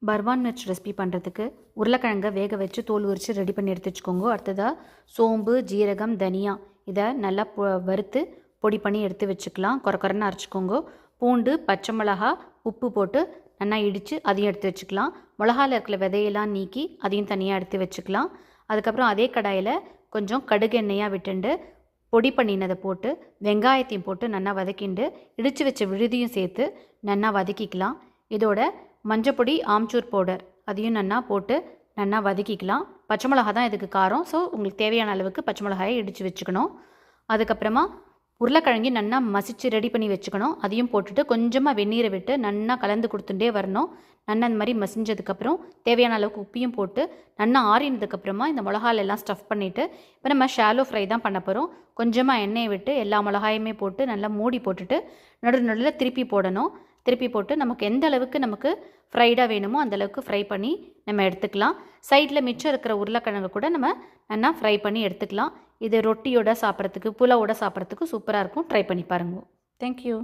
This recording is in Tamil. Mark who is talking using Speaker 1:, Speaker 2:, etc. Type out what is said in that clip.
Speaker 1: பர்வான் மிர்ச் ரெசிபி பண்ணுறதுக்கு உருளைக்கிழங்கை வேக வச்சு தோல் உரித்து ரெடி பண்ணி எடுத்து வச்சுக்கோங்க. அடுத்ததாக சோம்பு, ஜீரகம், தனியா இதை நல்லா வறுத்து பொடி பண்ணி எடுத்து வச்சுக்கலாம். கொரன்னு அரைச்சிக்கோங்க. பூண்டு, பச்சை மிளகா, உப்பு போட்டு நல்லா இடித்து அதையும் எடுத்து வச்சுக்கலாம். மிளகாவில் இருக்கிற விதையெல்லாம் நீக்கி அதையும் தனியாக எடுத்து வச்சுக்கலாம். அதுக்கப்புறம் அதே கடாயில் கொஞ்சம் கடுகு எண்ணெயாக விட்டுண்டு பொடி பண்ணினதை போட்டு வெங்காயத்தையும் போட்டு நல்லா வதக்கிண்டு இடித்து வச்ச விழுதியும் சேர்த்து நல்லா வதக்கிக்கலாம். இதோட மஞ்சப்பொடி, ஆம்ச்சூர் பவுடர் அதையும் நல்லா போட்டு நல்லா வதக்கிக்கலாம். பச்சை மிளகா தான் இதுக்கு காரம். ஸோ உங்களுக்கு தேவையான அளவுக்கு பச்சை மிளகாயை இடித்து வச்சுக்கணும். அதுக்கப்புறமா உருளைக்கிழங்கி நல்லா மசிச்சு ரெடி பண்ணி வச்சுக்கணும். அதையும் போட்டுட்டு கொஞ்சமாக வெந்நீரை விட்டு நல்லா கலந்து கொடுத்துட்டே வரணும். நல்லா இந்த மாதிரி மசிஞ்சதுக்கப்புறம் தேவையான அளவுக்கு உப்பையும் போட்டு நல்லா ஆறினதுக்கப்புறமா இந்த மிளகாலெல்லாம் ஸ்டஃப் பண்ணிவிட்டு இப்போ நம்ம ஷாலோ ஃப்ரை தான் பண்ண போகிறோம். கொஞ்சமாக எண்ணெயை விட்டு எல்லா மிளகாயுமே போட்டு நல்லா மூடி போட்டுட்டு நடுவில் திருப்பி போடணும். திருப்பி போட்டு நமக்கு எந்த அளவுக்கு நமக்கு ஃப்ரைடாக வேணுமோ அந்தளவுக்கு ஃப்ரை பண்ணி நம்ம எடுத்துக்கலாம். சைடில் மிச்சம் இருக்கிற உருளைக்கிழங்கு கூட நம்ம நல்லா ஃப்ரை பண்ணி எடுத்துக்கலாம். இது ரொட்டியோட சாப்பிட்றதுக்கு, புலாவோட சாப்பிட்றதுக்கு சூப்பராக இருக்கும். ட்ரை பண்ணி பாருங்க. தேங்க்யூ.